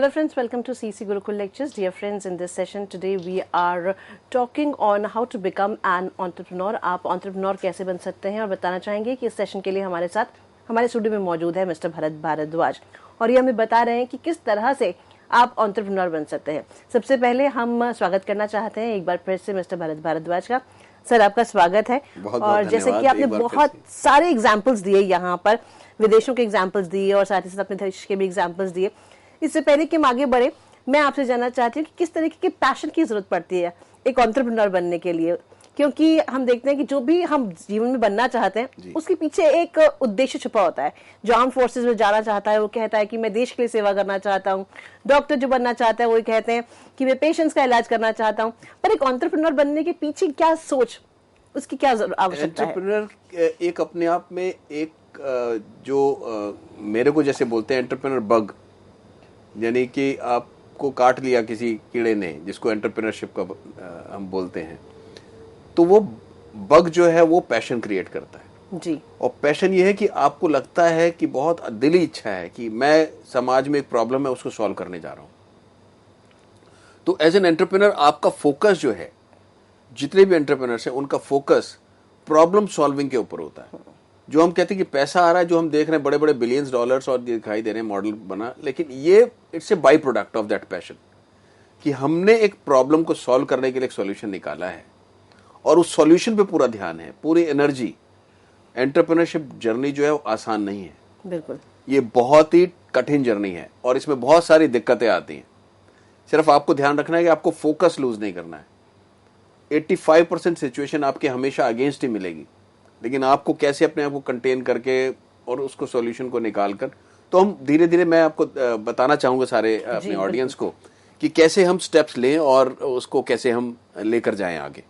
Hello friends, welcome to CC Gurukul Lectures. Dear friends, in this session today we are talking on how to become an entrepreneur. आप entrepreneur कैसे बन सकते हैं और बताना चाहेंगे कि इस सेशन के लिए हमारे साथ हमारे स्टूडियो में मौजूद है मिस्टर भरत भारद्वाज और ये हमें बता रहे हैं कि किस तरह से आप entrepreneur बन सकते हैं। सबसे पहले हम स्वागत करना चाहते हैं एक बार फिर से मिस्टर भरत भारद्वाज का। सर आपका स्वागत है। और जैसे कि आपने बहुत सारे एग्जाम्पल्स दिए यहाँ पर, विदेशों के एग्जाम्पल्स दिए और साथ ही साथ अपने देश के भी एग्जाम्पल्स दिए। इससे पहले कि हम आगे बढ़े, मैं आपसे जानना चाहती हूँ कि किस तरीके के पैशन की जरूरत पड़ती है एक एंटरप्रेन्योर बनने के लिए, क्योंकि हम देखते हैं कि जो भी हम जीवन में बनना चाहते हैं उसके पीछे एक उद्देश्य छुपा होता है। जो आर्म फोर्सेज में जाना चाहता है वो कहता है कि मैं देश के लिए सेवा करना चाहता हूँ। डॉक्टर जो बनना चाहता है वो कहते हैं कि मैं पेशेंट्स का इलाज करना चाहता हूँ। पर एक एंटरप्रेन्योर बनने के पीछे क्या सोच, उसकी क्या आवश्यकता है? एंटरप्रेन्योर एक अपने आप में एक जो मेरे को जैसे बोलते हैं एंटरप्रेन्योर बग, यानी कि आपको काट लिया किसी कीड़े ने, जिसको एंटरप्रेन्योरशिप का हम बोलते हैं, तो वो बग जो है वो पैशन क्रिएट करता है जी। और पैशन ये है कि आपको लगता है कि बहुत दिली इच्छा है कि मैं समाज में एक प्रॉब्लम है उसको सॉल्व करने जा रहा हूं। तो एज एन एंटरप्रेन्योर आपका फोकस जो है, जितने भी एंटरप्रेन्योर्स हैं उनका फोकस प्रॉब्लम सॉल्विंग के ऊपर होता है। जो हम कहते हैं कि पैसा आ रहा है, जो हम देख रहे हैं बड़े बड़े बिलियंस डॉलर्स और दिखाई दे रहे हैं मॉडल बना, लेकिन ये it's a by product of that passion कि हमने एक प्रॉब्लम को सॉल्व करने के लिए एक सॉल्यूशन निकाला है और उस सॉल्यूशन पे पूरा ध्यान है, पूरी एनर्जी। एंटरप्रेन्योरशिप जर्नी जो है वो आसान नहीं है, बिल्कुल ये बहुत ही कठिन जर्नी है और इसमें बहुत सारी दिक्कतें आती हैं। सिर्फ आपको ध्यान रखना है कि आपको फोकस लूज नहीं करना है। 85% सिचुएशन आपके हमेशा अगेंस्ट ही मिलेगी, लेकिन आपको कैसे अपने आप को कंटेन करके और उसको सॉल्यूशन को निकाल कर, तो हम धीरे धीरे मैं आपको बताना चाहूंगा सारे अपने ऑडियंस को कि कैसे हम स्टेप्स लें और उसको कैसे हम लेकर जाएं आगे।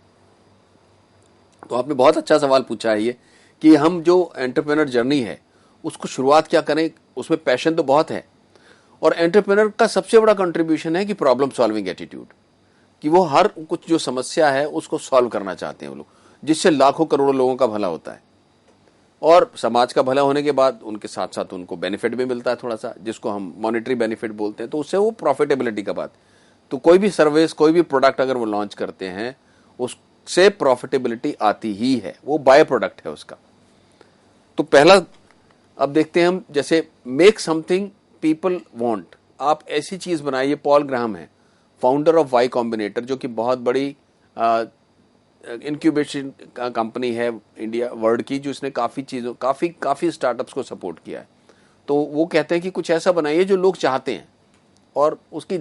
तो आपने बहुत अच्छा सवाल पूछा है ये कि हम जो एंटरप्रेन्योर जर्नी है उसको शुरुआत क्या करें। उसमें पैशन तो बहुत है और एंटरप्रेन्योर का सबसे बड़ा कंट्रीब्यूशन है कि प्रॉब्लम सॉल्विंग एटीट्यूड, कि वो हर कुछ जो समस्या है उसको सॉल्व करना चाहते हैं वो लोग, जिससे लाखों करोड़ों लोगों का भला होता है और समाज का भला होने के बाद उनके साथ साथ उनको बेनिफिट भी मिलता है थोड़ा सा, जिसको हम मॉनेटरी बेनिफिट बोलते हैं। तो उससे वो प्रॉफिटेबिलिटी का बात, तो कोई भी सर्विस कोई भी प्रोडक्ट अगर वो लॉन्च करते हैं उससे प्रॉफिटेबिलिटी आती ही है, वो बाय प्रोडक्ट है उसका। तो पहला अब देखते हैं हम, जैसे मेक समथिंग पीपल वांट। आप ऐसी चीज बनाइए। पॉल ग्राहम है फाउंडर ऑफ वाई कॉम्बिनेटर, जो कि बहुत बड़ी इंक्यूबेशन कंपनी है इंडिया वर्ल्ड की, जो इसने काफी चीजों काफी स्टार्टअप्स को सपोर्ट किया है। तो वो कहते हैं कि कुछ ऐसा बनाइए जो लोग चाहते हैं और उसकी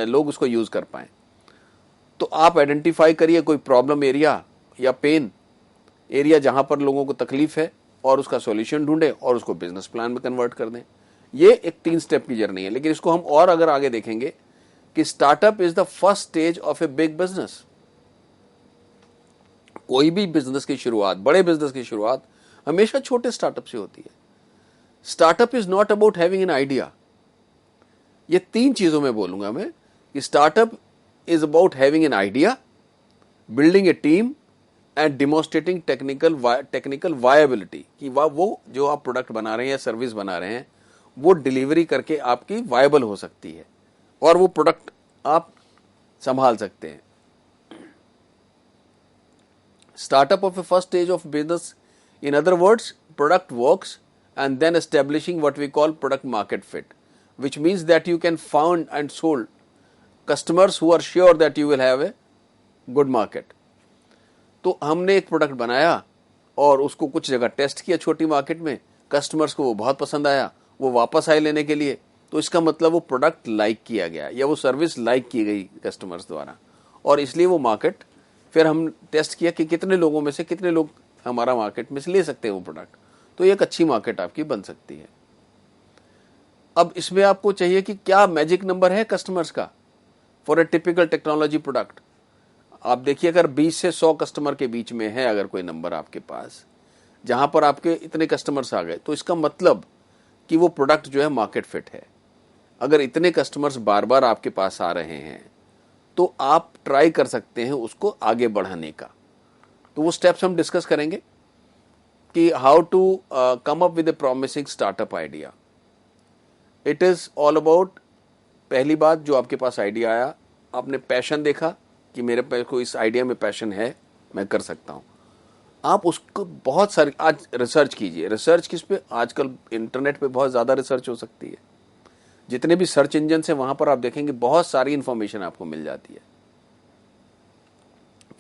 लोग उसको यूज कर पाए। तो आप आइडेंटिफाई करिए कोई प्रॉब्लम एरिया या पेन एरिया जहां पर लोगों को तकलीफ है और उसका सॉल्यूशन ढूंढे और उसको बिजनेस प्लान में कन्वर्ट कर दें। ये एक 3 स्टेप की जर्नी है, लेकिन इसको हम और अगर आगे देखेंगे कि startup is the first stage of a big business. कोई भी बिजनेस की शुरुआत, बड़े बिजनेस की शुरुआत हमेशा छोटे स्टार्टअप से होती है। Startup is not about having an idea. ये 3 चीजों में बोलूंगा मैं कि startup is about having an idea, building a team and demonstrating technical viability, कि वो जो आप प्रोडक्ट बना रहे हैं या सर्विस बना रहे हैं वो डिलीवरी करके आपकी वायबल हो सकती है और वो प्रोडक्ट आप संभाल सकते हैं। Startup of a first stage of business, in other words, product works and then establishing what we call product market fit, which means that you can found and sold customers who are sure that you will have a good market. तो हमने एक product बनाया और उसको कुछ जगह test किया छोटी मार्केट में, कस्टमर्स को वो बहुत पसंद आया, वो वापस आए लेने के लिए। तो इसका मतलब वो प्रोडक्ट लाइक किया गया या वो सर्विस लाइक की गई कस्टमर्स द्वारा, और इसलिए वो मार्केट, फिर हम टेस्ट किया कि कितने लोगों में से कितने लोग हमारा मार्केट में से ले सकते हैं वो प्रोडक्ट, तो एक अच्छी मार्केट आपकी बन सकती है। अब इसमें आपको चाहिए कि क्या मैजिक नंबर है कस्टमर्स का for a typical technology product. आप देखिए अगर 20 से 100 कस्टमर के बीच में है अगर कोई नंबर आपके पास जहां पर आपके इतने कस्टमर्स आ गए, तो इसका मतलब कि वो प्रोडक्ट जो है मार्केट फिट है। अगर इतने कस्टमर्स बार बार आपके पास आ रहे हैं तो आप ट्राई कर सकते हैं उसको आगे बढ़ाने का। तो वो स्टेप्स हम डिस्कस करेंगे कि how to come up with a promising startup idea. It is all about पहली बात, जो आपके पास आइडिया आया, आपने पैशन देखा कि मेरे पे को इस आइडिया में पैशन है, मैं कर सकता हूँ। आप उसको बहुत सारी आज रिसर्च कीजिए। रिसर्च किस पे? आजकल इंटरनेट पे बहुत ज़्यादा रिसर्च हो सकती है। जितने भी सर्च इंजन हैं वहाँ पर आप देखेंगे बहुत सारी इन्फॉर्मेशन आपको मिल जाती है।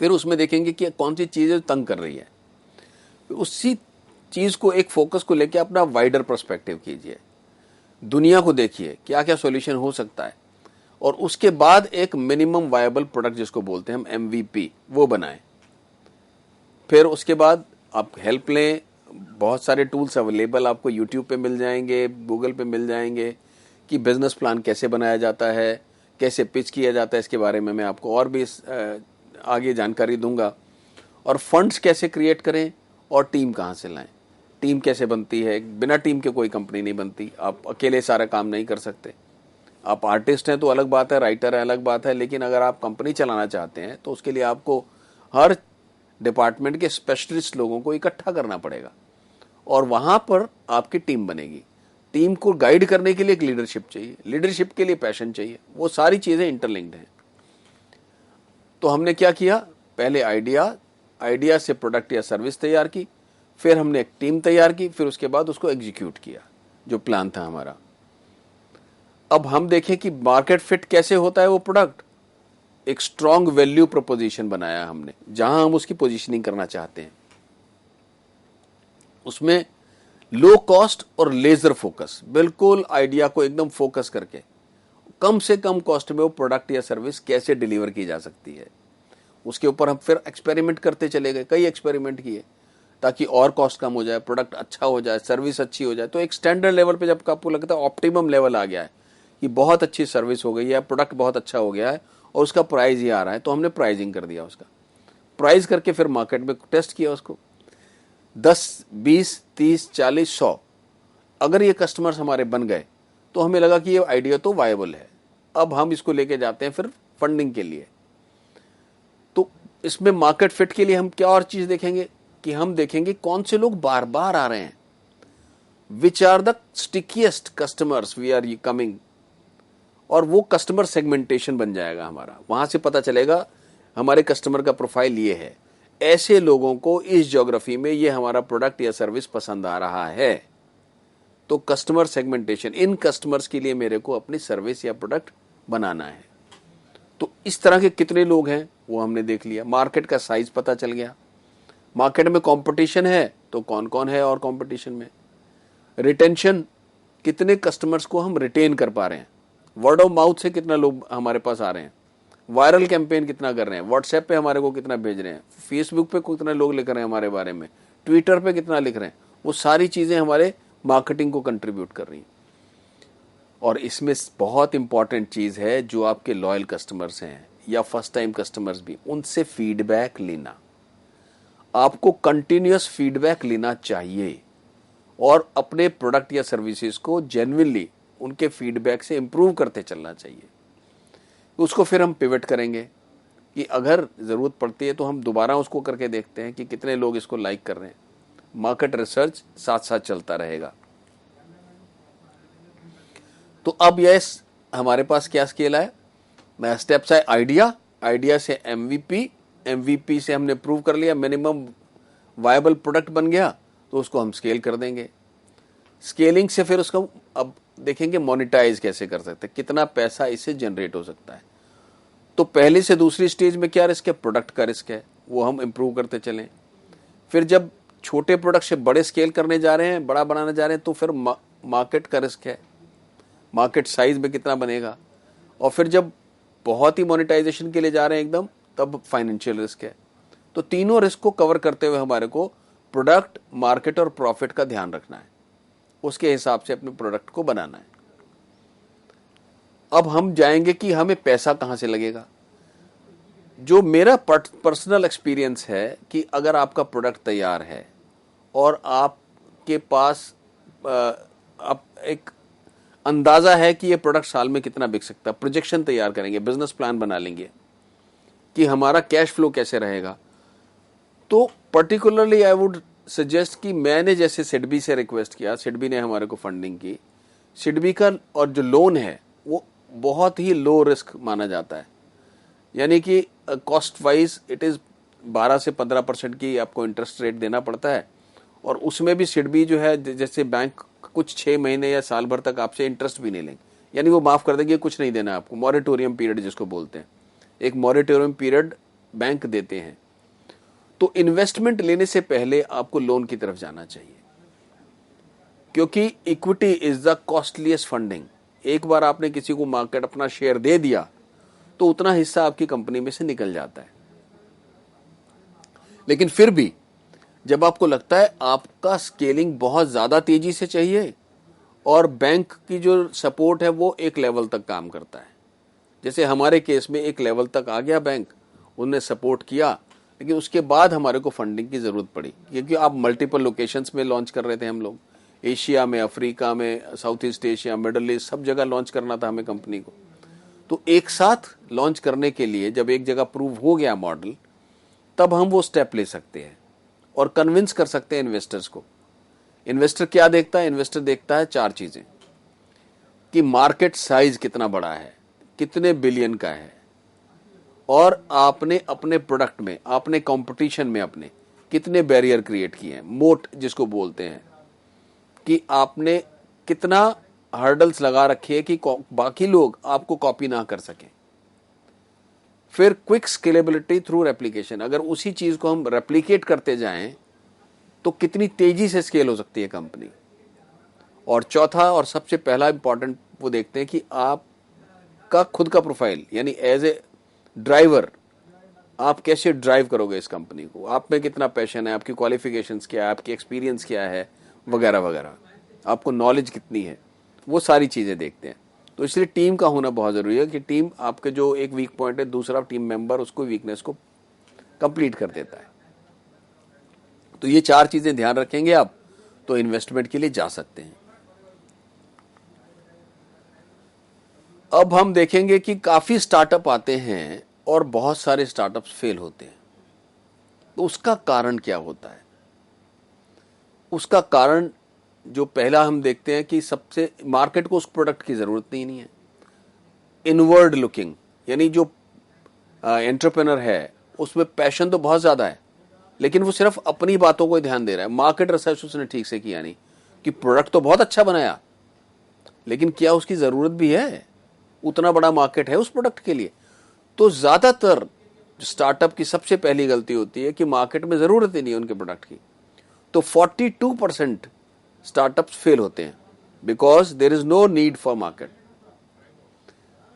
फिर उसमें देखेंगे कि कौन सी चीज़ें तंग कर रही है, फिर उसी चीज़ को, एक फोकस को लेके अपना वाइडर पर्सपेक्टिव कीजिए, दुनिया को देखिए क्या क्या सॉल्यूशन हो सकता है, और उसके बाद एक मिनिमम वायबल प्रोडक्ट जिसको बोलते हैं हम MVP, वो बनाएं। फिर उसके बाद आप हेल्प लें। बहुत सारे टूल्स अवेलेबल आपको यूट्यूब पे मिल जाएंगे, गूगल पे मिल जाएंगे कि बिजनेस प्लान कैसे बनाया जाता है, कैसे पिच किया जाता है, इसके बारे में मैं आपको और भी आगे जानकारी दूंगा। और फंड्स कैसे क्रिएट करें और टीम कहाँ से लाएं, टीम कैसे बनती है। बिना टीम के कोई कंपनी नहीं बनती। आप अकेले सारा काम नहीं कर सकते। आप आर्टिस्ट हैं तो अलग बात है, राइटर है अलग बात है, लेकिन अगर आप कंपनी चलाना चाहते हैं तो उसके लिए आपको हर डिपार्टमेंट के स्पेशलिस्ट लोगों को इकट्ठा करना पड़ेगा, और वहां पर आपकी टीम बनेगी। टीम को गाइड करने के लिए एक लीडरशिप चाहिए, लीडरशिप के लिए पैशन चाहिए। वो सारी चीजें इंटरलिंक्ड हैं। तो हमने क्या किया, पहले आइडिया से प्रोडक्ट या सर्विस तैयार की, फिर हमने एक टीम तैयार की, फिर उसके बाद उसको एग्जीक्यूट किया जो प्लान था हमारा। अब हम देखें कि मार्केट फिट कैसे होता है वो प्रोडक्ट। एक स्ट्रॉन्ग वैल्यू प्रोपोजिशन बनाया हमने, जहां हम उसकी पोजीशनिंग करना चाहते हैं। उसमें लो कॉस्ट और लेजर फोकस, बिल्कुल आइडिया को एकदम फोकस करके कम से कम कॉस्ट में वो प्रोडक्ट या सर्विस कैसे डिलीवर की जा सकती है, उसके ऊपर हम फिर एक्सपेरिमेंट करते चले गए। कई एक्सपेरिमेंट किए ताकि और कॉस्ट कम हो जाए, प्रोडक्ट अच्छा हो जाए, सर्विस अच्छी हो जाए। तो एक स्टैंडर्ड लेवल पे जब आपको लगता है ऑप्टिमम लेवल आ गया है कि बहुत अच्छी सर्विस हो गई है, प्रोडक्ट बहुत अच्छा हो गया है और उसका प्राइस ही आ रहा है, तो हमने प्राइसिंग कर दिया। उसका प्राइस करके फिर मार्केट में टेस्ट किया उसको। 10, 20, 30, 40, 100 अगर ये कस्टमर्स हमारे बन गए तो हमें लगा कि ये आइडिया तो वायबल है। अब हम इसको लेके जाते हैं फिर फंडिंग के लिए। तो इसमें मार्केट फिट के लिए हम क्या और चीज देखेंगे कि हम देखेंगे कौन से लोग बार बार आ रहे हैं, which are the stickiest customers we are coming, और वो कस्टमर सेगमेंटेशन बन जाएगा हमारा। वहां से पता चलेगा हमारे कस्टमर का प्रोफाइल ये है, ऐसे लोगों को इस ज्योग्राफी में ये हमारा प्रोडक्ट या सर्विस पसंद आ रहा है। तो कस्टमर सेगमेंटेशन, इन कस्टमर्स के लिए मेरे को अपनी सर्विस या प्रोडक्ट बनाना है। तो इस तरह के कितने लोग हैं वो हमने देख लिया। मार्केट का साइज पता चल गया, मार्केट में कंपटीशन है तो कौन कौन है, और कंपटीशन में रिटेंशन, कितने कस्टमर्स को हम रिटेन कर पा रहे हैं, वर्ड ऑफ माउथ से कितना लोग हमारे पास आ रहे हैं, वायरल कैंपेन कितना कर रहे हैं, व्हाट्सएप पे हमारे को कितना भेज रहे हैं, फेसबुक पे कितने लोग लिख रहे हैं हमारे बारे में, ट्विटर पे कितना लिख रहे हैं। वो सारी चीजें हमारे मार्केटिंग को कंट्रीब्यूट कर रही हैं। और इसमें बहुत इंपॉर्टेंट चीज है, जो आपके लॉयल कस्टमर्स हैं या फर्स्ट टाइम कस्टमर्स भी, उनसे फीडबैक लेना। आपको कंटिन्यूअस फीडबैक लेना चाहिए और अपने प्रोडक्ट या सर्विसेज को जेन्युइनली उनके फीडबैक से इंप्रूव करते चलना चाहिए। उसको फिर हम पिवट करेंगे कि अगर जरूरत पड़ती है तो हम दोबारा उसको करके देखते हैं कि कितने लोग इसको लाइक कर रहे हैं। मार्केट रिसर्च साथ साथ चलता रहेगा। तो अब यस, हमारे पास क्या स्केल है, नया स्टेप्स है आइडिया से MVP से हमने प्रूव कर लिया, मिनिमम वायबल प्रोडक्ट बन गया, तो उसको हम स्केल कर देंगे। स्केलिंग से फिर उसको अब देखेंगे मोनेटाइज कैसे कर सकते हैं, कितना पैसा इससे जनरेट हो सकता है। तो पहले से दूसरी स्टेज में क्या रिस्क है, प्रोडक्ट का रिस्क है, वो हम इंप्रूव करते चलें। फिर जब छोटे प्रोडक्ट से बड़े स्केल करने जा रहे हैं, बड़ा बनाने जा रहे हैं, तो फिर मार्केट का रिस्क है, मार्केट साइज में कितना बनेगा। और फिर जब बहुत ही मोनेटाइजेशन के लिए जा रहे हैं एकदम, तब फाइनेंशियल रिस्क है। तो तीनों रिस्क को कवर करते हुए हमारे को प्रोडक्ट, मार्केट और प्रॉफिट का ध्यान रखना है, उसके हिसाब से अपने प्रोडक्ट को बनाना है। अब हम जाएंगे कि हमें पैसा कहां से लगेगा। जो मेरा पर्सनल एक्सपीरियंस है कि अगर आपका प्रोडक्ट तैयार है और आपके पास आप एक अंदाजा है कि ये प्रोडक्ट साल में कितना बिक सकता है, प्रोजेक्शन तैयार करेंगे, बिजनेस प्लान बना लेंगे कि हमारा कैश फ्लो कैसे रहेगा। तो पर्टिकुलरली आई वुड सजेस्ट कि मैंने जैसे सिडबी से रिक्वेस्ट किया, सिडबी ने हमारे को फंडिंग की, सिडबी का और जो लोन है वो बहुत ही लो रिस्क माना जाता है, यानी कि कॉस्ट वाइज इट इज़ 12 से 15% की आपको इंटरेस्ट रेट देना पड़ता है। और उसमें भी सिडबी जो है, जैसे बैंक कुछ 6 महीने या साल भर तक आपसे इंटरेस्ट भी नहीं लेंगे, यानी वो माफ़ कर देंगे, कुछ नहीं देना है आपको। मॉरेटोरियम पीरियड जिसको बोलते हैं, एक मॉरेटोरियम पीरियड बैंक देते हैं। तो इन्वेस्टमेंट लेने से पहले आपको लोन की तरफ जाना चाहिए, क्योंकि equity is the costliest funding. एक बार आपने किसी को मार्केट अपना शेयर दे दिया तो उतना हिस्सा आपकी कंपनी में से निकल जाता है। लेकिन फिर भी जब आपको लगता है आपका स्केलिंग बहुत ज्यादा तेजी से चाहिए और बैंक की जो सपोर्ट है वो एक लेवल तक काम करता है, जैसे हमारे केस में एक लेवल तक आ गया बैंक, उनने सपोर्ट किया, लेकिन उसके बाद हमारे को फंडिंग की जरूरत पड़ी, क्योंकि आप मल्टीपल लोकेशंस में लॉन्च कर रहे थे हम लोग, एशिया में, अफ्रीका में, south east Asia, middle east, सब जगह लॉन्च करना था हमें कंपनी को। तो एक साथ लॉन्च करने के लिए जब एक जगह प्रूव हो गया मॉडल, तब हम वो स्टेप ले सकते हैं और कन्विंस कर सकते हैं इन्वेस्टर्स को। इन्वेस्टर क्या देखता है? इन्वेस्टर देखता है 4 चीजें, कि मार्केट साइज कितना बड़ा है, कितने बिलियन का है, और आपने अपने प्रोडक्ट में, आपने कंपटीशन में अपने कितने बैरियर क्रिएट किए हैं, मोट जिसको बोलते हैं, कि आपने कितना हर्डल्स लगा रखे हैं कि बाकी लोग आपको कॉपी ना कर सकें। फिर क्विक स्केलेबिलिटी थ्रू रेप्लिकेशन, अगर उसी चीज को हम रेप्लिकेट करते जाएं तो कितनी तेजी से स्केल हो सकती है कंपनी। और चौथा और सबसे पहला इंपॉर्टेंट वो देखते हैं कि आपका खुद का प्रोफाइल, यानी एज ए ड्राइवर आप कैसे ड्राइव करोगे इस कंपनी को, आप में कितना पैशन है, आपकी क्वालिफिकेशंस क्या है, आपकी एक्सपीरियंस क्या है, वगैरह वगैरह, आपको नॉलेज कितनी है, वो सारी चीजें देखते हैं। तो इसलिए टीम का होना बहुत जरूरी है कि टीम आपके जो एक वीक पॉइंट है, दूसरा टीम मेंबर उसको वीकनेस को कंप्लीट कर देता है। तो ये 4 चीजें ध्यान रखेंगे आप, तो इन्वेस्टमेंट के लिए जा सकते हैं। अब हम देखेंगे कि काफी स्टार्टअप आते हैं और बहुत सारे स्टार्टअप्स फेल होते हैं। तो उसका कारण क्या होता है? उसका कारण जो पहला हम देखते हैं कि सबसे मार्केट को उस प्रोडक्ट की जरूरत नहीं है। इनवर्ड लुकिंग, यानी जो एंटरप्रेन्योर है उसमें पैशन तो बहुत ज्यादा है, लेकिन वो सिर्फ अपनी बातों को ध्यान दे रहा है। मार्केट रिसर्च उसने ठीक से किया नहीं, कि प्रोडक्ट तो बहुत अच्छा बनाया, लेकिन क्या उसकी जरूरत भी है? उतना बड़ा मार्केट है उस प्रोडक्ट के लिए? तो ज्यादातर स्टार्टअप की सबसे पहली गलती होती है कि मार्केट में जरूरत ही नहीं है उनके प्रोडक्ट की। तो 42% स्टार्टअप्स फेल होते हैं because there is no need for market.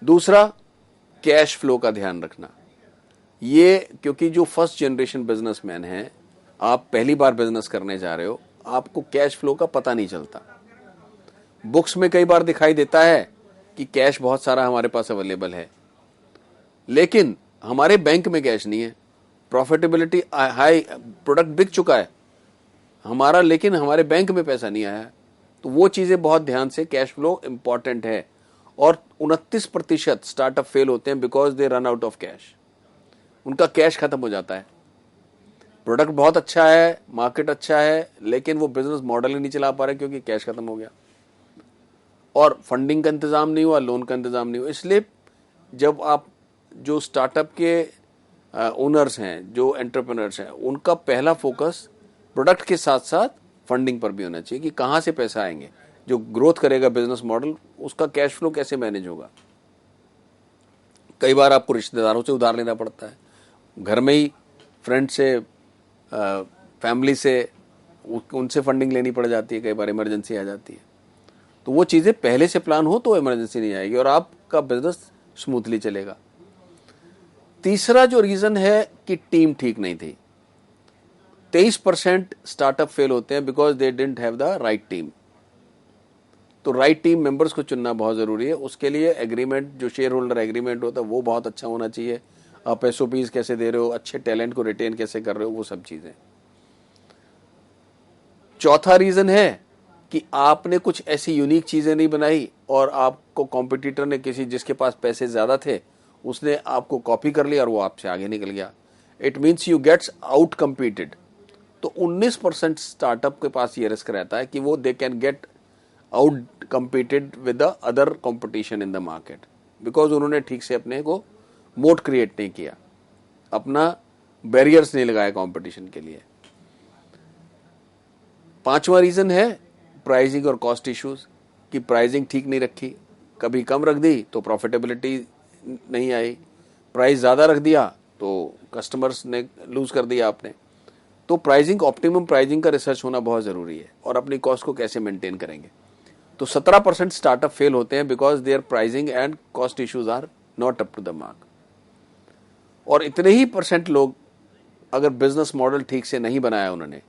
दूसरा, कैश फ्लो का ध्यान रखना। ये क्योंकि जो फर्स्ट जनरेशन बिजनेसमैन है, आप पहली बार बिजनेस करने जा रहे हो, आपको कैश फ्लो का पता नहीं चलता। बुक्स में कई बार दिखाई देता है कि कैश बहुत सारा हमारे पास अवेलेबल है, लेकिन हमारे बैंक में कैश नहीं है। प्रॉफिटेबिलिटी हाई, प्रोडक्ट बिक चुका है हमारा, लेकिन हमारे बैंक में पैसा नहीं आया है। तो वो चीजें बहुत ध्यान से, कैश फ्लो इंपॉर्टेंट है। और 29% स्टार्टअप फेल होते हैं because they run out of cash. उनका कैश खत्म हो जाता है। प्रोडक्ट बहुत अच्छा है, मार्केट अच्छा है, लेकिन वो बिजनेस मॉडल ही नहीं चला पा रहे क्योंकि कैश खत्म हो गया और फंडिंग का इंतजाम नहीं हुआ, लोन का इंतजाम नहीं हुआ। इसलिए जब आप जो स्टार्टअप के ओनर्स हैं, जो एंटरप्रेन्योर्स हैं, उनका पहला फोकस प्रोडक्ट के साथ साथ फंडिंग पर भी होना चाहिए कि कहां से पैसा आएंगे, जो ग्रोथ करेगा बिजनेस मॉडल, उसका कैश फ्लो कैसे मैनेज होगा। कई बार आपको रिश्तेदारों से उधार लेना पड़ता है, घर में ही फ्रेंड से, फैमिली से, उनसे फंडिंग लेनी पड़ जाती है, कई बार इमरजेंसी आ जाती है। तो वो चीजें पहले से प्लान हो तो इमरजेंसी नहीं आएगी और आपका बिजनेस स्मूथली चलेगा। तीसरा जो रीजन है कि टीम ठीक नहीं थी। 23% स्टार्टअप फेल होते हैं because they didn't have the right team. तो राइट टीम मेंबर्स को चुनना बहुत जरूरी है। उसके लिए एग्रीमेंट, जो शेयर होल्डर एग्रीमेंट होता है, वो बहुत अच्छा होना चाहिए। आप एसओपीज कैसे दे रहे हो, अच्छे टैलेंट को रिटेन कैसे कर रहे हो, वो सब चीजें। चौथा रीजन है कि आपने कुछ ऐसी यूनिक चीजें नहीं बनाई और आपको कॉम्पिटिटर ने, किसी जिसके पास पैसे ज्यादा थे, उसने आपको कॉपी कर लिया और वो आपसे आगे निकल गया। It means you gets out competed. तो 19% स्टार्टअप के पास ये रिस्क रहता है कि वो they can get out competed with the other competition in the market. Because उन्होंने ठीक से अपने को मोट क्रिएट नहीं किया, अपना बैरियर्स नहीं लगाया कंपटीशन के लिए। पांचवा रीजन है प्राइसिंग और कॉस्ट इश्यूज, कि प्राइसिंग ठीक नहीं रखी, कभी कम रख दी तो प्रॉफिटेबिलिटी नहीं आई, प्राइस ज़्यादा रख दिया तो कस्टमर्स ने लूज कर दिया आपने। तो प्राइसिंग, ऑप्टिमम प्राइसिंग का रिसर्च होना बहुत ज़रूरी है, और अपनी कॉस्ट को कैसे मेंटेन करेंगे। तो 17% स्टार्टअप फेल होते हैं because there pricing and cost issues are not up to the mark. और इतने ही % लोग अगर बिजनेस मॉडल ठीक से नहीं बनाया उन्होंने,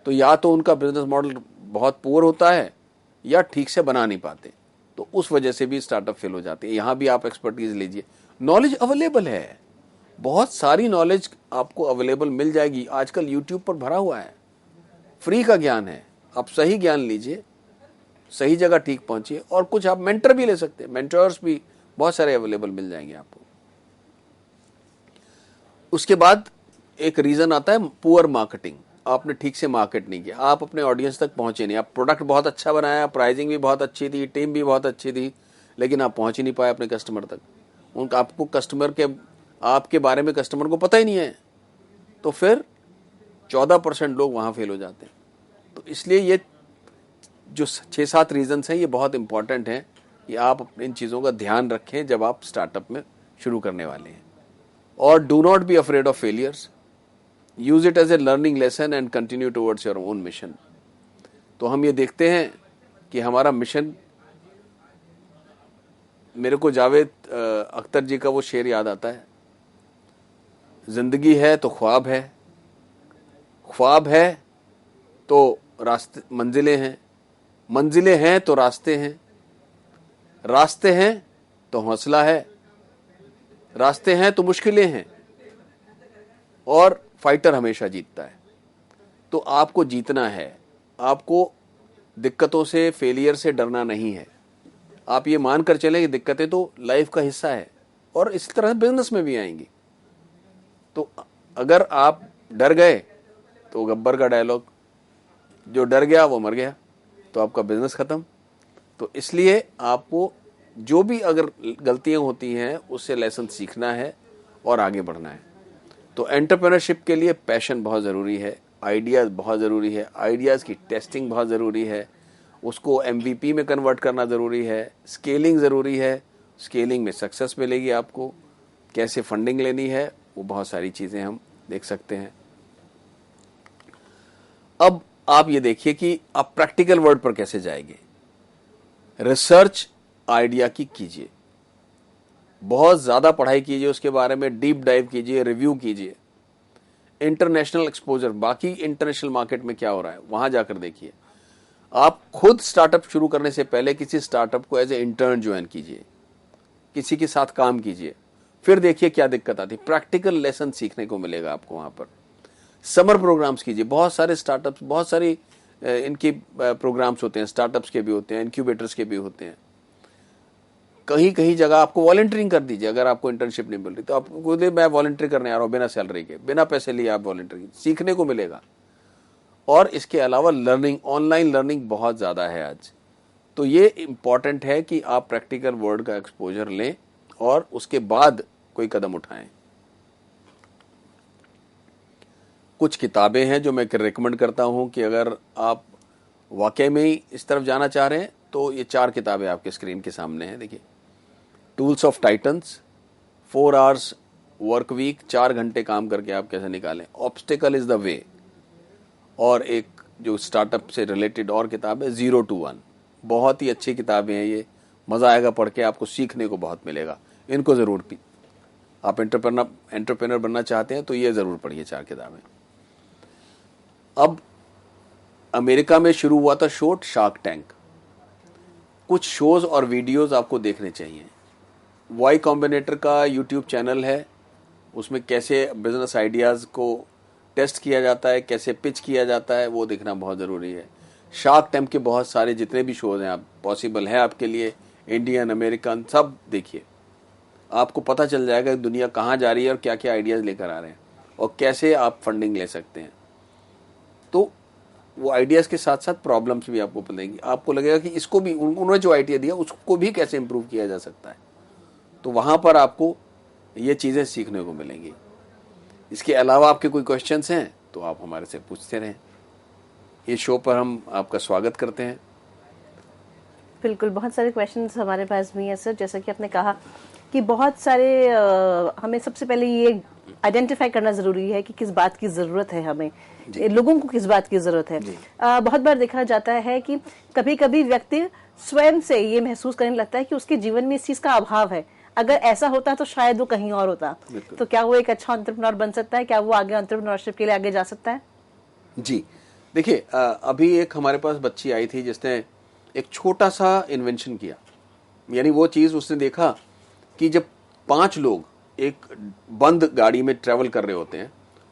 तो या तो उनका बिजनेस मॉडल बहुत पुअर होता है या ठीक से बना नहीं पाते, तो उस वजह से भी स्टार्टअप फेल हो जाते हैं। यहां भी आप एक्सपर्टीज लीजिए, नॉलेज अवेलेबल है, बहुत सारी नॉलेज आपको अवेलेबल मिल जाएगी। आजकल यूट्यूब पर भरा हुआ है, फ्री का ज्ञान है, आप सही ज्ञान लीजिए, सही जगह ठीक पहुंचिए। और कुछ आप मेंटर भी ले सकते हैं, मेंटर्स भी बहुत सारे अवेलेबल मिल जाएंगे आपको। उसके बाद एक रीजन आता है पुअर मार्केटिंग, आपने ठीक से मार्केट नहीं किया, आप अपने ऑडियंस तक पहुंचे नहीं। आप प्रोडक्ट बहुत अच्छा बनाया, प्राइसिंग भी बहुत अच्छी थी, टीम भी बहुत अच्छी थी, लेकिन आप पहुंच ही नहीं पाए अपने कस्टमर तक। उनका आपको कस्टमर के, आपके बारे में कस्टमर को पता ही नहीं है, तो फिर 14% लोग वहां फेल हो जाते हैं। तो इसलिए ये जो 6-7 रीजन्स हैं ये बहुत इंपॉर्टेंट हैं कि आप इन चीज़ों का ध्यान रखें जब आप स्टार्टअप में शुरू करने वाले हैं। और do not be afraid of failures, use it as a learning lesson and continue towards your own mission. तो हम ये देखते हैं कि हमारा मिशन, मेरे को जावेद अख्तर जी का वो शेर याद आता है, जिंदगी है तो ख्वाब है, ख्वाब है तो रास्ते, मंजिलें हैं, मंजिलें हैं तो रास्ते हैं, रास्ते हैं तो हौसला है, रास्ते हैं तो मुश्किलें हैं, और फाइटर हमेशा जीतता है। तो आपको जीतना है, आपको दिक्कतों से, फेलियर से डरना नहीं है। आप ये मानकर चलें कि दिक्कतें तो लाइफ का हिस्सा है, और इस तरह बिजनेस में भी आएंगी। तो अगर आप डर गए, तो गब्बर का डायलॉग, जो डर गया वो मर गया, तो आपका बिजनेस खत्म। तो इसलिए आपको जो भी अगर गलतियां होती हैं उससे लेसन सीखना है और आगे बढ़ना है। तो एंटरप्रेन्योरशिप के लिए पैशन बहुत ज़रूरी है, आइडियाज़ बहुत ज़रूरी है, आइडियाज़ की टेस्टिंग बहुत ज़रूरी है, उसको MVP में कन्वर्ट करना ज़रूरी है, स्केलिंग ज़रूरी है, स्केलिंग में सक्सेस मिलेगी आपको, कैसे फंडिंग लेनी है, वो बहुत सारी चीज़ें हम देख सकते हैं। अब आप ये देखिए कि आप प्रैक्टिकल वर्ड पर कैसे जाएंगे। रिसर्च आइडिया की कीजिए, बहुत ज़्यादा पढ़ाई कीजिए, उसके बारे में डीप डाइव कीजिए, रिव्यू कीजिए। इंटरनेशनल एक्सपोजर, बाकी इंटरनेशनल मार्केट में क्या हो रहा है वहां जाकर देखिए। आप खुद स्टार्टअप शुरू करने से पहले किसी स्टार्टअप को एज ए इंटर्न ज्वाइन कीजिए, किसी के साथ काम कीजिए, फिर देखिए क्या दिक्कत आती है। प्रैक्टिकल लेसन सीखने को मिलेगा आपको वहां पर। समर प्रोग्राम्स कीजिए, बहुत सारे स्टार्टअप्स, बहुत सारी इनकी प्रोग्राम्स होते हैं, स्टार्टअप्स के भी होते हैं, इंक्यूबेटर्स के भी होते हैं। कहीं कहीं जगह आपको वॉलंटियरिंग कर दीजिए, अगर आपको इंटर्नशिप नहीं मिल रही तो आप खुद, मैं वॉलंटियर करने आ रहा हूँ बिना सैलरी के, बिना पैसे लिए आप वॉलंटियरिंग सीखने को मिलेगा। और इसके अलावा लर्निंग, ऑनलाइन लर्निंग बहुत ज़्यादा है आज। तो ये इम्पॉर्टेंट है कि आप प्रैक्टिकल वर्ल्ड का एक्सपोजर लें और उसके बाद कोई कदम उठाएं। कुछ किताबें हैं जो मैं रिकमेंड करता हूं कि अगर आप वाकई में ही इस तरफ जाना चाह रहे हैं तो ये 4 किताबें आपके स्क्रीन के सामने हैं। देखिए, tools of titans, 4 hours work week, 4 घंटे काम करके आप कैसे निकालें, ऑब्स्टिकल इज द वे, और एक जो स्टार्टअप से रिलेटेड और किताब है 0 to 1। बहुत ही अच्छी किताबें हैं ये, मज़ा आएगा पढ़ के, आपको सीखने को बहुत मिलेगा। इनको ज़रूर भी, आप एंटरप्रेन्योर बनना चाहते हैं तो ये ज़रूर पढ़िए 4 किताबें। अब अमेरिका में शुरू हुआ था शो शार्क टैंक, कुछ शोज और वीडियोस आपको देखने चाहिए। वाई कॉम्बिनेटर का यूट्यूब चैनल है, उसमें कैसे बिजनेस आइडियाज़ को टेस्ट किया जाता है, कैसे पिच किया जाता है, वो देखना बहुत ज़रूरी है। शार्क टैंक के बहुत सारे जितने भी शोज हैं, आप पॉसिबल है आपके लिए, इंडियन, अमेरिकन, सब देखिए, आपको पता चल जाएगा कि दुनिया कहाँ जा रही है और क्या क्या आइडियाज़ लेकर आ रहे हैं और कैसे आप फंडिंग ले सकते हैं। तो वो आइडियाज़ के साथ साथ प्रॉब्लम्स भी आपको मिलेंगी, आपको लगेगा कि इसको भी, उन्होंने जो आइडिया दिया उसको भी कैसे इम्प्रूव किया जा सकता है। तो वहां पर आपको ये चीजें सीखने को मिलेंगी। इसके अलावा आपके कोई क्वेश्चंस हैं तो आप हमारे से पूछते रहें। ये शो पर हम आपका स्वागत करते हैं। बिल्कुल, बहुत सारे क्वेश्चंस हमारे पास भी हैं सर। जैसा कि आपने कहा कि बहुत सारे हमें सबसे पहले ये आइडेंटिफाई करना जरूरी है कि किस बात की जरूरत है, हमें लोगों को किस बात की जरूरत है। बहुत बार देखा जाता है कि कभी कभी व्यक्ति स्वयं से ये महसूस करने लगता है कि उसके जीवन में इस चीज का अभाव है। अगर ऐसा होता तो शायद वो कहीं और होता। तो क्या वो एक अच्छा एंटरप्रेन्योर बन सकता है? क्या वो आगे एंटरप्रेन्योरशिप के लिए आगे जा सकता है? जी देखिए, अभी एक हमारे पास बच्ची आई थी जिसने एक छोटा सा इन्वेंशन किया। यानी वो चीज उसने देखा कि जब 5 लोग एक बंद गाड़ी में ट्रेवल कर रहे होते हैं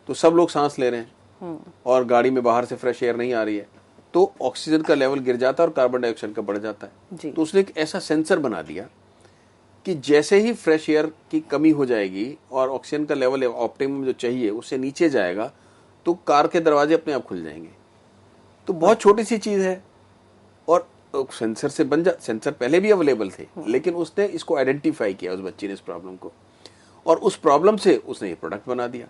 तो सब लोग सांस ले रहे हैं और गाड़ी में बाहर से फ्रेश एयर नहीं आ रही है, तो ऑक्सीजन का लेवल गिर जाता है और कार्बन डाइऑक्साइड का बढ़ जाता है। तो उसने एक ऐसा सेंसर बना दिया कि जैसे ही फ्रेश एयर की कमी हो जाएगी और ऑक्सीजन का लेवल ऑप्टिमम जो चाहिए उससे नीचे जाएगा तो कार के दरवाजे अपने आप खुल जाएंगे। तो बहुत छोटी सी चीज है और सेंसर से सेंसर पहले भी अवेलेबल थे, लेकिन उसने इसको आइडेंटिफाई किया, उस बच्ची ने इस प्रॉब्लम को, और उस प्रॉब्लम से उसने ये प्रोडक्ट बना दिया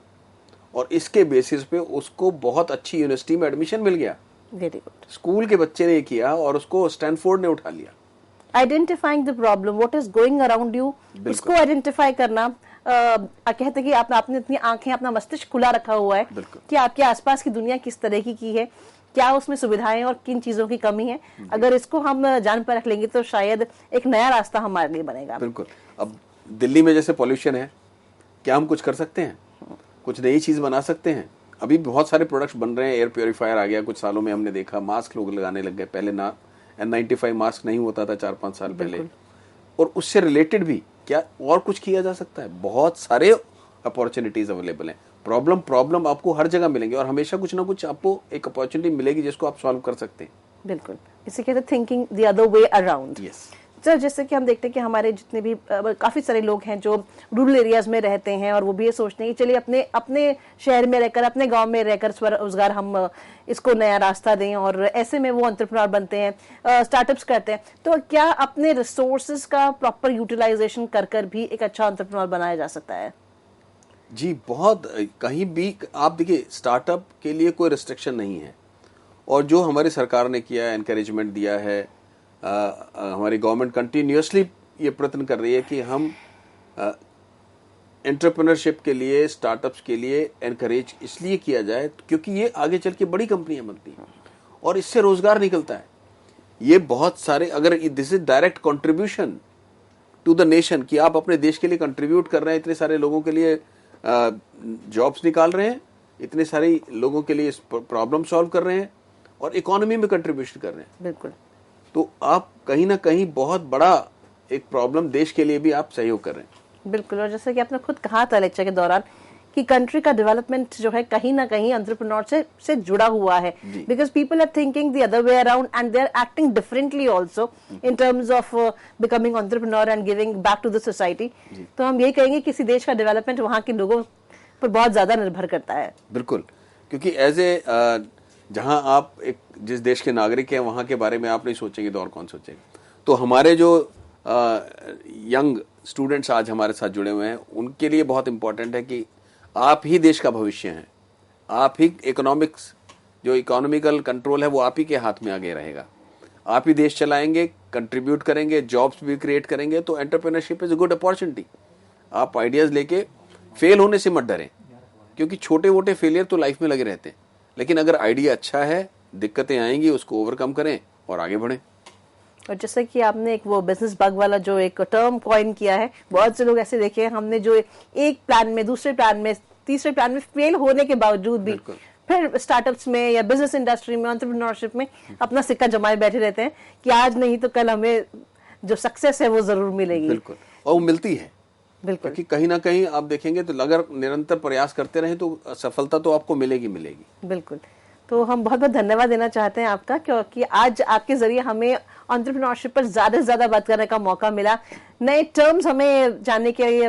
और इसके बेसिस पे उसको बहुत अच्छी यूनिवर्सिटी में एडमिशन मिल गया। Very good. स्कूल के बच्चे ने किया और उसको स्टैनफोर्ड ने उठा लिया। Identifying the problem, what is going around you, उसको आइडेंटिफाई करना। कहते हैं कि आपने अपनी आंखें, अपना मस्तिष्क खुला रखा हुआ है कि आपके आसपास की दुनिया किस तरह की है, क्या उसमें सुविधाएं और किन चीजों की कमी है। अगर इसको हम जान पर रख लेंगे तो शायद एक नया रास्ता हमारे लिए बनेगा। बिल्कुल। अब दिल्ली में जैसे पॉल्यूशन है, क्या हम कुछ कर सकते हैं? कुछ नई चीज बना सकते हैं। अभी बहुत सारे प्रोडक्ट्स बन रहे हैं। एयर प्योरीफायर आ गया कुछ सालों में, हमने देखा। मास्क लोग लगाने लग गए। पहले ना N95 मास्क नहीं होता था 4-5 साल पहले। और उससे रिलेटेड भी क्या और कुछ किया जा सकता है? बहुत सारे अपॉर्चुनिटीज अवेलेबल हैं। प्रॉब्लम आपको हर जगह मिलेंगे और हमेशा कुछ ना कुछ आपको एक अपॉर्चुनिटी मिलेगी जिसको आप सॉल्व कर सकते हैं। बिल्कुल, इसे कहते हैं thinking the other way around. Yes sir, जैसे कि हम देखते हैं कि हमारे जितने भी काफी सारे लोग हैं जो रूरल एरियाज में रहते हैं और वो भी ये सोचते हैं कि चलिए अपने अपने शहर में रहकर, अपने गांव में रहकर स्वरोजगार हम इसको नया रास्ता दें, और ऐसे में वो एंटरप्रेन्योर बनते हैं, स्टार्टअप्स करते हैं। तो क्या अपने रिसोर्सेज का प्रॉपर यूटिलाइजेशन कर भी एक अच्छा एंटरप्रेन्योर बनाया जा सकता है? जी, बहुत। कहीं भी आप देखिए, स्टार्टअप के लिए कोई रिस्ट्रिक्शन नहीं है और जो हमारी सरकार ने किया है, एनकरेजमेंट दिया है, हमारी गवर्नमेंट कंटिन्यूअसली ये प्रयत्न कर रही है कि हम एंटरप्रेन्योरशिप के लिए, स्टार्टअप्स के लिए एनकरेज इसलिए किया जाए क्योंकि ये आगे चल के बड़ी कंपनियां बनती हैं और इससे रोजगार निकलता है। ये बहुत सारे, अगर this is direct contribution to the nation कि आप अपने देश के लिए कंट्रीब्यूट कर रहे हैं, इतने सारे लोगों के लिए जॉब्स निकाल रहे हैं, इतने सारे लोगों के लिए प्रॉब्लम सॉल्व कर रहे हैं और इकोनॉमी में कंट्रीब्यूशन कर रहे हैं। बिल्कुल। तो आप कहीं ना कहीं बहुत बड़ा एक प्रॉब्लम देश के लिए भी आप सहयोग कर रहे हैं। बिल्कुल। और जैसे कि आपने खुद कहा था लेक्चर के दौरान कि कंट्री का डेवलपमेंट जो है कहीं ना कहीं एंटरप्रेन्योर से जुड़ा हुआ है, because people are thinking the other way around and they are acting differently also in terms of becoming entrepreneur and giving back to the society. तो हम यही कहेंगे किसी देश का डेवलपमेंट वहां के लोगों पर बहुत ज्यादा निर्भर करता है। बिल्कुल, क्योंकि एज ए जहां आप एक जिस देश के नागरिक हैं वहां के बारे में आप नहीं सोचेंगे तो और कौन सोचेगा। तो हमारे जो यंग स्टूडेंट्स आज हमारे साथ जुड़े हुए हैं उनके लिए बहुत इंपॉर्टेंट है कि आप ही देश का भविष्य हैं। आप ही इकोनॉमिक्स, जो इकोनॉमिकल कंट्रोल है वो आप ही के हाथ में आगे रहेगा। आप ही देश चलाएंगे, कंट्रीब्यूट करेंगे, जॉब्स भी क्रिएट करेंगे। तो entrepreneurship is a good opportunity. आप आइडियाज लेके फेल होने से मत डरें, क्योंकि छोटे मोटे फेलियर तो लाइफ में लगे रहते हैं, लेकिन अगर आइडिया अच्छा है, दिक्कतें आएंगी, उसको ओवरकम करें और आगे बढ़ें। और जैसे कि आपने एक वो बिजनेस बग वाला जो एक टर्म कॉइन किया है, बहुत से लोग ऐसे देखे हैं हमने जो एक प्लान में, दूसरे प्लान में, तीसरे प्लान में फेल होने के बावजूद भी फिर स्टार्टअप्स में या बिजनेस इंडस्ट्री में, एंटरप्रेन्योरशिप में अपना सिक्का जमाए बैठे रहते हैं कि आज नहीं तो कल हमें जो सक्सेस है वो जरूर मिलेगी। बिल्कुल, और वो मिलती है। बिल्कुल, क्योंकि कहीं ना कहीं आप देखेंगे तो अगर निरंतर प्रयास करते रहें तो सफलता तो आपको मिलेगी। बिल्कुल। तो हम बहुत बहुत धन्यवाद देना चाहते हैं आपका, क्योंकि आज आपके जरिए हमें एंटरप्रेन्योरशिप पर ज्यादा से ज्यादा बात करने का मौका मिला, नए टर्म्स हमें जानने के लिए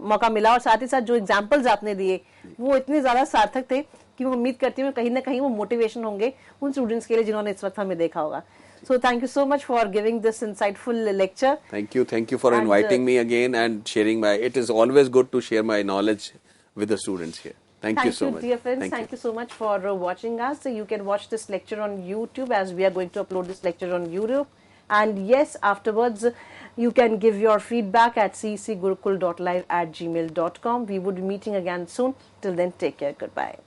मौका मिला, और साथ ही साथ जो एग्जांपल्स आपने दिए वो इतने ज्यादा सार्थक थे कि मैं उम्मीद करती हूँ कहीं ना कहीं वो मोटिवेशन होंगे उन स्टूडेंट्स के लिए जिन्होंने इस वक्त हमें देखा होगा। So thank you so much for giving this insightful lecture. Thank you for And, inviting me again and sharing it is always good to share my knowledge with the students here. Thank you so much. Dear friends. Thank you so much for watching us. So you can watch this lecture on YouTube, as we are going to upload this lecture on YouTube. And yes, afterwards, you can give your feedback at ccgurukul.live@gmail.com. We would be meeting again soon. Till then, take care. Goodbye.